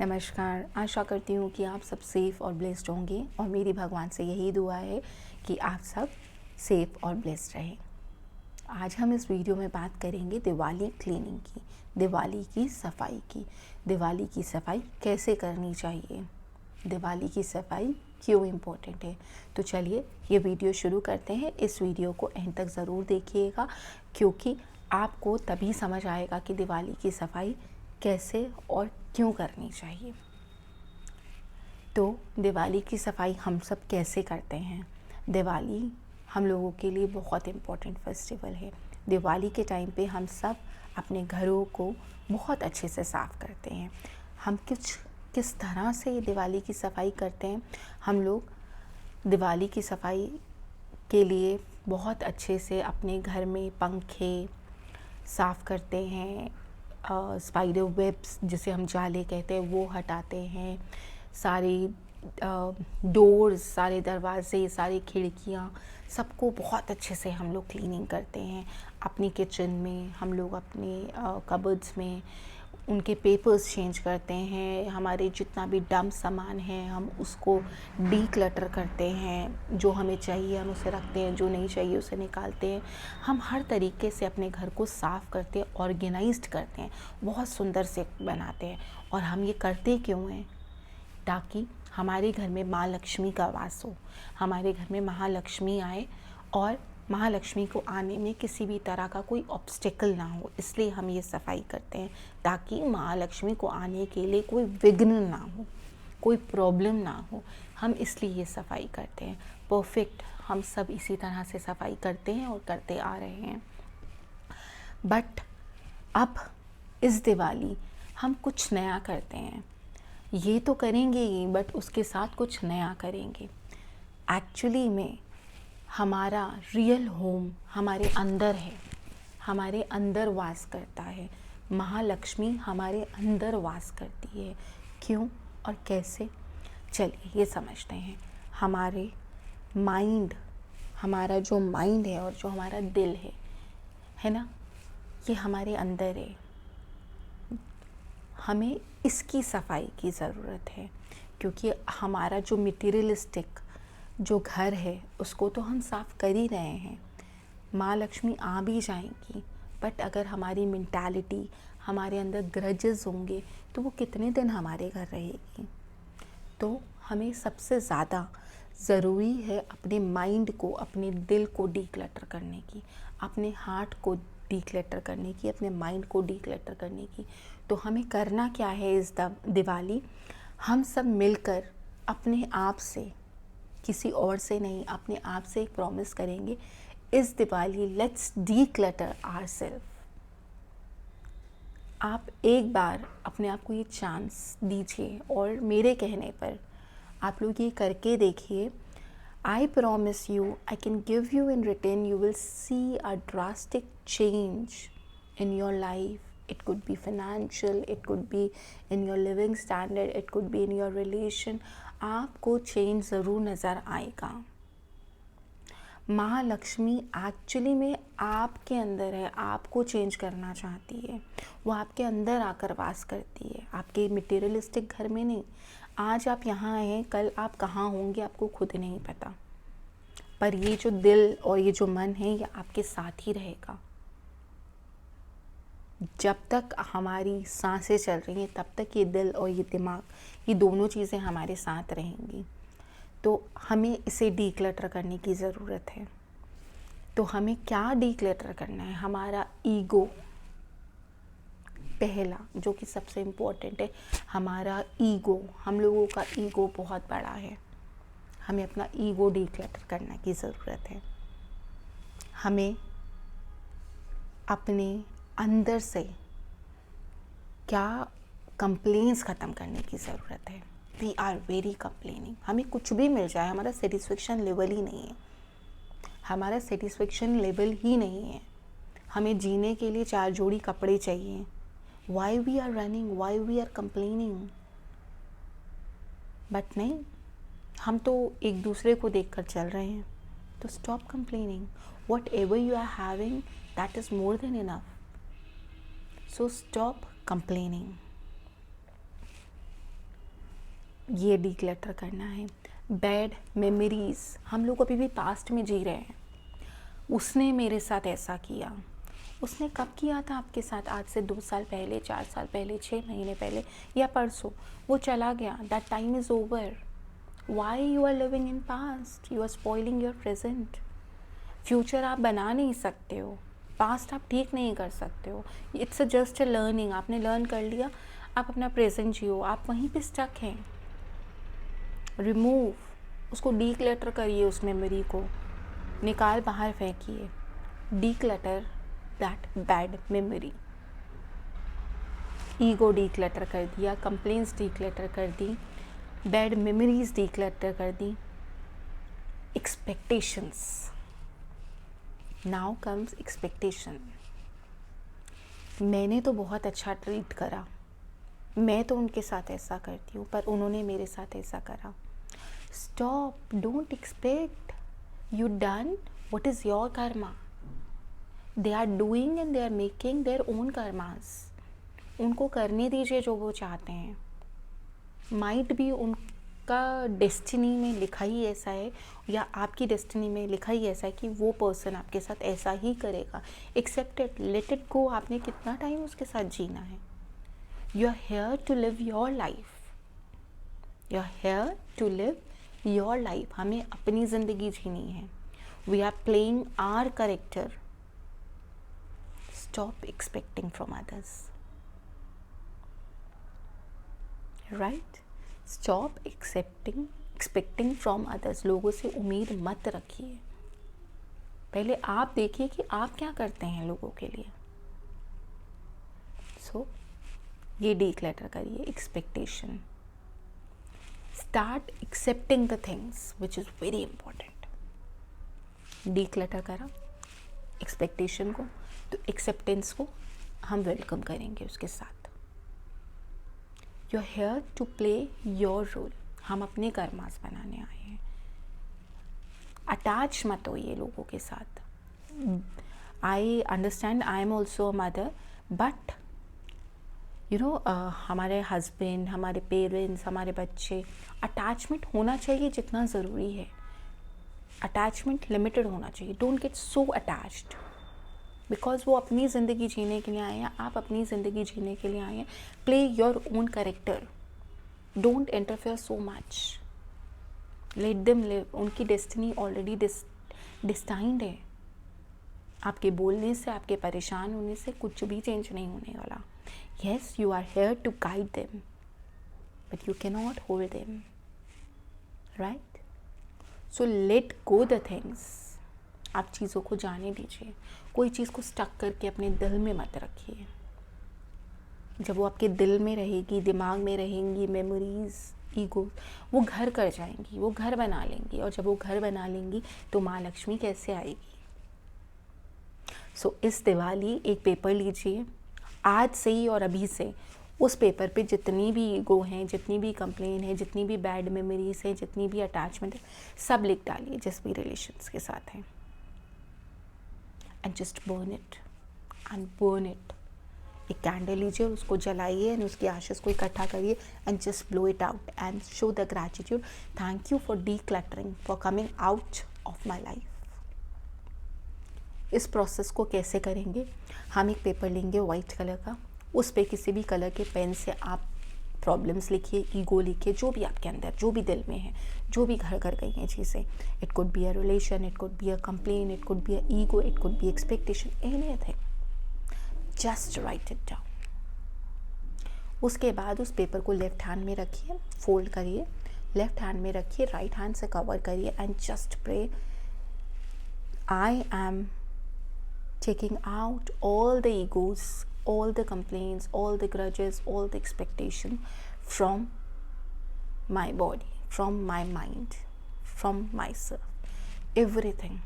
नमस्कार। आशा करती हूँ कि आप सब सेफ़ और ब्लेस्ड होंगे और मेरी भगवान से यही दुआ है कि आप सब सेफ़ और ब्लेस्ड रहें। आज हम इस वीडियो में बात करेंगे दिवाली क्लीनिंग की, दिवाली की सफाई की। दिवाली की सफाई कैसे करनी चाहिए, दिवाली की सफाई क्यों इम्पोर्टेंट है। तो चलिए ये वीडियो शुरू करते हैं। इस वीडियो को एंड तक ज़रूर देखिएगा क्योंकि आपको तभी समझ आएगा कि दिवाली की सफाई कैसे और क्यों करनी चाहिए। तो दिवाली की सफाई हम सब कैसे करते हैं। दिवाली हम लोगों के लिए बहुत इम्पोर्टेंट फेस्टिवल है। दिवाली के टाइम पे हम सब अपने घरों को बहुत अच्छे से साफ़ करते हैं। हम किस तरह से दिवाली की सफाई करते हैं। हम लोग दिवाली की सफाई के लिए बहुत अच्छे से अपने घर में पंखे साफ़ करते हैं, स्पाइडर वेब्स जिसे हम जाले कहते हैं वो हटाते हैं, सारे डोर्स, सारे दरवाज़े, सारी खिड़कियाँ, सबको बहुत अच्छे से हम लोग क्लीनिंग करते हैं। अपनी किचन में हम लोग अपने कबर्ड्स में उनके पेपर्स चेंज करते हैं। हमारे जितना भी डंप सामान है हम उसको डीक्लटर करते हैं। जो हमें चाहिए हम उसे रखते हैं, जो नहीं चाहिए उसे निकालते हैं। हम हर तरीके से अपने घर को साफ़ करते हैं, ऑर्गेनाइज्ड करते हैं, बहुत सुंदर से बनाते हैं। और हम ये करते क्यों हैं? ताकि हमारे घर में माँ लक्ष्मी का वास हो, हमारे घर में महालक्ष्मी आए और महालक्ष्मी को आने में किसी भी तरह का कोई ऑब्स्टेकल ना हो। इसलिए हम ये सफाई करते हैं ताकि महालक्ष्मी को आने के लिए कोई विघ्न ना हो, कोई प्रॉब्लम ना हो। हम इसलिए ये सफाई करते हैं। परफेक्ट, हम सब इसी तरह से सफाई करते हैं और करते आ रहे हैं। बट अब इस दिवाली हम कुछ नया करते हैं। ये तो करेंगे ही बट उसके साथ कुछ नया करेंगे। एक्चुअली में हमारा रियल होम हमारे अंदर है, हमारे अंदर वास करता है। महालक्ष्मी हमारे अंदर वास करती है। क्यों और कैसे, चलिए ये समझते हैं। हमारे माइंड, हमारा जो माइंड है और जो हमारा दिल है ना, ये हमारे अंदर है। हमें इसकी सफाई की ज़रूरत है क्योंकि हमारा जो मटीरियलिस्टिक जो घर है उसको तो हम साफ़ कर ही रहे हैं। माँ लक्ष्मी आ भी जाएंगी बट अगर हमारी मेंटालिटी, हमारे अंदर ग्रजेस होंगे तो वो कितने दिन हमारे घर रहेगी। तो हमें सबसे ज़्यादा ज़रूरी है अपने माइंड को, अपने दिल को डीक्लटर करने की, अपने हार्ट को डीक्लटर करने की, अपने माइंड को डीक्लटर करने की। तो हमें करना क्या है इस दिवाली, हम सब मिलकर अपने आप से, किसी और से नहीं, अपने आप से एक प्रॉमिस करेंगे, इस दिवाली लेट्स डीक्लटर आवरसेल्फ। आप एक बार अपने आप को ये चांस दीजिए और मेरे कहने पर आप लोग ये करके देखिए। I promise you, I can give you in return, you will see a drastic change in your life. It could be financial, it could be in your living standard, it could be in your relation. आपको change ज़रूर नज़र आएगा। Mahalakshmi actually में आपके अंदर है, आपको change करना चाहती है। वो आपके अंदर आकर वास करती है, आपके मटेरियलिस्टिक घर में नहीं। आज आप यहाँ हैं, कल आप कहाँ होंगे आपको खुद नहीं पता, पर ये जो दिल और ये जो मन है ये आपके साथ ही रहेगा। जब तक हमारी सांसें चल रही हैं तब तक ये दिल और ये दिमाग, ये दोनों चीज़ें हमारे साथ रहेंगी। तो हमें इसे डीक्लटर करने की ज़रूरत है। तो हमें क्या डीक्लटर करना है? हमारा ईगो, पहला जो कि सबसे इम्पोर्टेंट है, हमारा ईगो। हम लोगों का ईगो बहुत बड़ा है, हमें अपना ईगो डीक्लटर करने की ज़रूरत है। हमें अपने अंदर से क्या कंप्लेंट्स ख़त्म करने की ज़रूरत है। We are very complaining. हमें कुछ भी मिल जाए, हमारा सेटिस्फेक्शन लेवल ही नहीं है, हमारा सेटिस्फेक्शन लेवल ही नहीं है। हमें जीने के लिए 4 जोड़ी कपड़े चाहिए। Why we are running, why we are complaining. But नहीं, हम तो एक दूसरे को देखकर चल रहे हैं। तो stop complaining. What ever you are having that is more than enough. So stop complaining. ये डिक्लटर करना है। बैड मेमोरीज, हम लोग अभी भी पास्ट में जी रहे हैं। उसने मेरे साथ ऐसा किया, उसने कब किया था आपके साथ? आज से 2 साल पहले, 4 साल पहले, 6 महीने पहले या परसों। वो चला गया, that time is over. Why you are living in past? You are spoiling your present. Future आप बना नहीं सकते हो, पास्ट आप ठीक नहीं कर सकते हो। इट्स जस्ट अ लर्निंग, आपने लर्न कर लिया, आप अपना प्रेजेंट जियो, आप वहीं पे स्टक हैं। रिमूव, उसको डीक्लटर करिए, उस मेमोरी को निकाल बाहर फेंकिए। Declutter that bad memory. Ego declutter कर दिया, कंप्लेंट्स डीक्लटर कर दी, बैड मेमोरीज डीक्लटर कर दी। Expectations, now comes expectation. मैंने तो बहुत अच्छा ट्रीट करा, मैं तो उनके साथ ऐसा करती हूँ, पर उन्होंने मेरे साथ ऐसा करा। Stop, don't expect. You done what is your karma. They are doing and they are making their own karmas. उनको करने दीजिए जो वो चाहते हैं। माइट भी उनका डेस्टिनी में लिखा ही ऐसा है, या आपकी डेस्टिनी में लिखा ही ऐसा है कि वो पर्सन आपके साथ ऐसा ही करेगा। Accept it, let it go. आपने कितना टाइम उसके साथ जीना है? You are here to live your life. You are here to live your life. हमें अपनी ज़िंदगी जीनी है। We are playing our character. Stop expecting from others, right? Stop expecting from others. लोगों से उम्मीद मत रखिए। पहले आप देखिए कि आप क्या करते हैं लोगों के लिए। सो ये डीक्लटर करिए expectation. Start accepting the things which is very important. Declutter करा एक्सपेक्टेशन को, तो एक्सेप्टेंस को हम वेलकम करेंगे उसके साथ। You are here to play your role. हम अपने कर्मास बनाने आए हैं। अटैच मत होइए लोगों के साथ। I understand, I am also a mother, but you know हमारे हस्बैंड, हमारे पेरेंट्स, हमारे बच्चे, अटैचमेंट होना चाहिए जितना ज़रूरी है। अटैचमेंट लिमिटेड होना चाहिए। Don't get so attached, because वो अपनी ज़िंदगी जीने के लिए आए हैं, आप अपनी ज़िंदगी जीने के लिए आए हैं। Play your own character, don't interfere so much, let them live. उनकी डेस्टिनी ऑलरेडी डिस्टाइंड है। आपके बोलने से, आपके परेशान होने से कुछ भी चेंज नहीं होने वाला। Yes, you are here to guide them, but you can not hold them, right? So let go the things. आप चीज़ों को जाने दीजिए। कोई चीज़ को स्टक करके अपने दिल में मत रखिए। जब वो आपके दिल में रहेगी, दिमाग में रहेंगी मेमोरीज, ईगो, वो घर कर जाएंगी, वो घर बना लेंगी। और जब वो घर बना लेंगी तो माँ लक्ष्मी कैसे आएगी? सो इस दिवाली एक पेपर लीजिए आज से ही, और अभी से उस पेपर पे जितनी भी ईगो हैं, जितनी भी कंप्लेन है, जितनी भी बैड मेमोरीज है, जितनी भी अटैचमेंट है, सब लिख डालिए जिस भी रिलेशंस के साथ हैं। And just burn it and burn it. एक कैंडल लीजिए, उसको जलाइए एंड उसकी आशीष को इकट्ठा करिए and just blow it out and show the gratitude. Thank you for decluttering, for coming out of my life. इस प्रोसेस को कैसे करेंगे? हम एक पेपर लेंगे वाइट कलर का, उस पे किसी भी कलर के पेन से आप प्रॉब्लम्स लिखिए, ईगो लिखिए, जो भी आपके अंदर, जो भी दिल में है, जो भी घर कर गई हैं चीज़ें। It could be a relation, it could be a complain, it could be a ego, it could be expectation, anything. Just right it down. उसके बाद उस पेपर को लेफ्ट हैंड में रखिए, फोल्ड करिए, लेफ्ट हैंड में रखिए, राइट हैंड से कवर करिए and just pray, I am taking out all the egos, all the complaints, all the grudges, all the expectation from my body, from my mind, from myself, everything.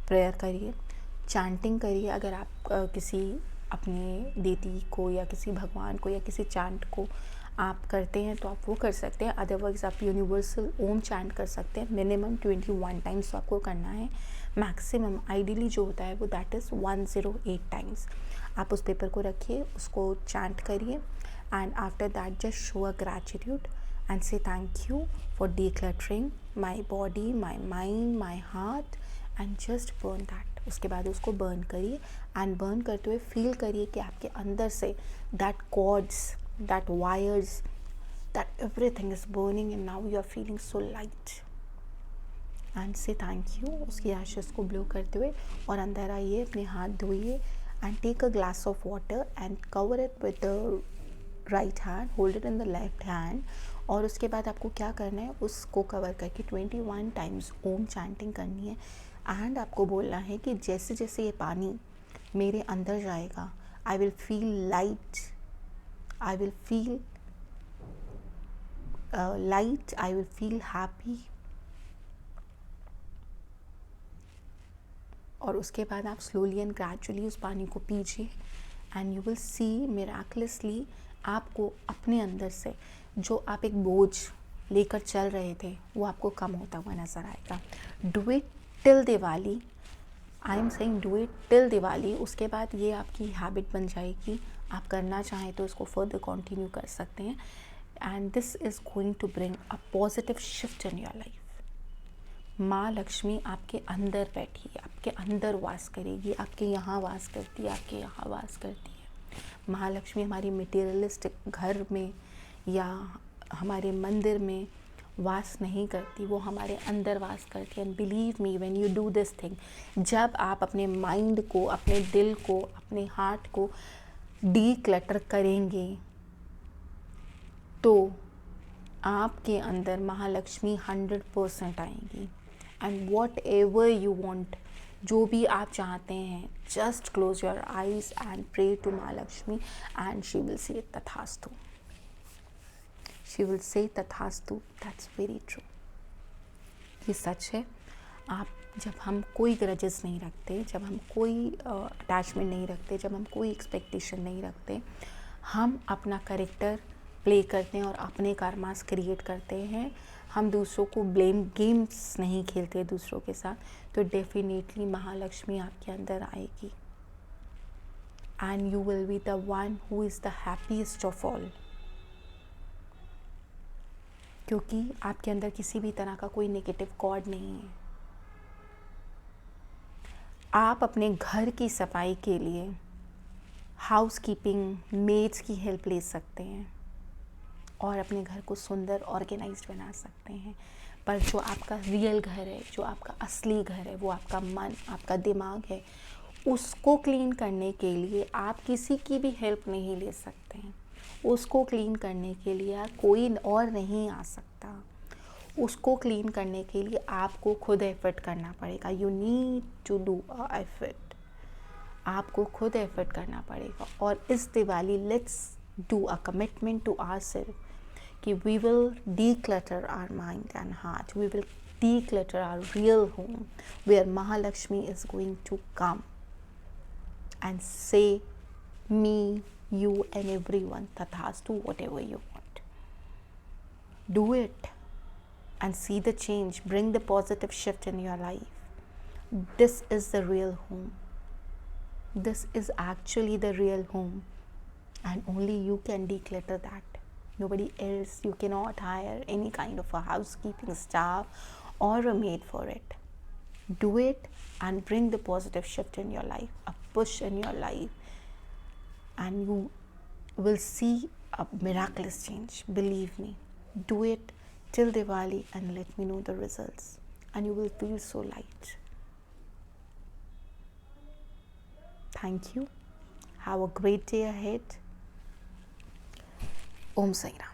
Prayer करिए, chanting करिए। अगर आप किसी अपने देती को या किसी भगवान को या किसी चैंट को आप करते हैं तो आप वो कर सकते हैं। अदरवाइज़ आप यूनिवर्सल ओम चैंट कर सकते हैं। मिनिमम 21 टाइम्स तो आपको करना है। मैक्सिमम आइडियली जो होता है वो दैट इज़ 108 टाइम्स। आप उस पेपर को रखिए, उसको चैंट करिए and after that just show a gratitude. and say thank you for decluttering my body, my mind, my heart, and just burn that. उसके बाद उसको बर्न करिए, एंड बर्न करते हुए फील करिए कि आपके अंदर से that cords, that wires, that everything is burning and now you are feeling so light. And say thank you उसकी एशेस को ब्लो करते हुए, और अंदर आइए, अपने हाथ धोइए, and take a glass of water and cover it with the right hand, hold it in the left hand. और उसके बाद आपको क्या करना है, उसको कवर करके 21 टाइम्स ओम चैंटिंग करनी है. एंड आपको बोलना है कि जैसे जैसे ये पानी मेरे अंदर जाएगा, I will feel light, I will feel light, I will feel happy. और उसके बाद आप स्लोली एंड ग्रेजुअली उस पानी को पीजिए, and you will see miraculously आपको अपने अंदर से जो आप एक बोझ लेकर चल रहे थे वो आपको कम होता हुआ नज़र आएगा. Do it till Diwali. I am saying do it till Diwali. उसके बाद ये आपकी हैबिट बन जाएगी. आप करना चाहें तो इसको फर्दर कंटिन्यू कर सकते हैं, and this is going to bring a positive shift in your life. माँ लक्ष्मी आपके अंदर बैठी है, आपके अंदर वास करेगी, आपके यहाँ वास करती है, आपके यहाँ वास करती है. महालक्ष्मी हमारी मटेरियलिस्टिक घर में या हमारे मंदिर में वास नहीं करती, वो हमारे अंदर वास करती है. And believe me, when you do this thing, जब आप अपने माइंड को, अपने दिल को, अपने हार्ट को डीक्लटर करेंगे, तो आपके अंदर महालक्ष्मी 100% आएंगी. And what ever you want, जो भी आप चाहते हैं, just close your eyes and pray to Mahalakshmi, and she will say तथास्तु. शी विल से तथास्तु. That's very true. ये सच है. आप, जब हम कोई ग्रजेस नहीं रखते, जब हम कोई अटैचमेंट नहीं रखते, जब हम कोई एक्सपेक्टेशन नहीं रखते, हम अपना कैरेक्टर प्ले करते हैं और अपने कर्मास क्रिएट करते हैं, हम दूसरों को ब्लेम, गेम्स नहीं खेलते दूसरों के साथ, तो डेफिनेटली महालक्ष्मी आपके अंदर आएगी, and you will be the one who is the happiest of all. क्योंकि आपके अंदर किसी भी तरह का कोई नेगेटिव कॉर्ड नहीं है. आप अपने घर की सफाई के लिए हाउस कीपिंग मेड्स की हेल्प ले सकते हैं और अपने घर को सुंदर ऑर्गेनाइज्ड बना सकते हैं. पर जो आपका रियल घर है, जो आपका असली घर है, वो आपका मन, आपका दिमाग है, उसको क्लीन करने के लिए आप किसी की भी हेल्प नहीं ले सकते हैं. उसको क्लीन करने के लिए कोई और नहीं आ सकता. उसको क्लीन करने के लिए आपको खुद एफर्ट करना पड़ेगा. You need to do a effort. आपको खुद एफर्ट करना पड़ेगा. और इस Diwali let's do a commitment to ourselves कि we will declutter our mind and heart. We will declutter our real home where Mahalakshmi is going to come and say me, you and everyone tathastu, whatever you want. Do it and see the change. Bring the positive shift in your life. This is the real home. This is actually the real home, and only you can declutter that. Nobody else. You cannot hire any kind of a housekeeping staff or a maid for it. Do it and bring the positive shift in your life, a push in your life, and you will see a miraculous change. Believe me. Do it till Diwali and let me know the results, and you will feel so light. Thank you. Have a great day ahead. Om Sai Ram.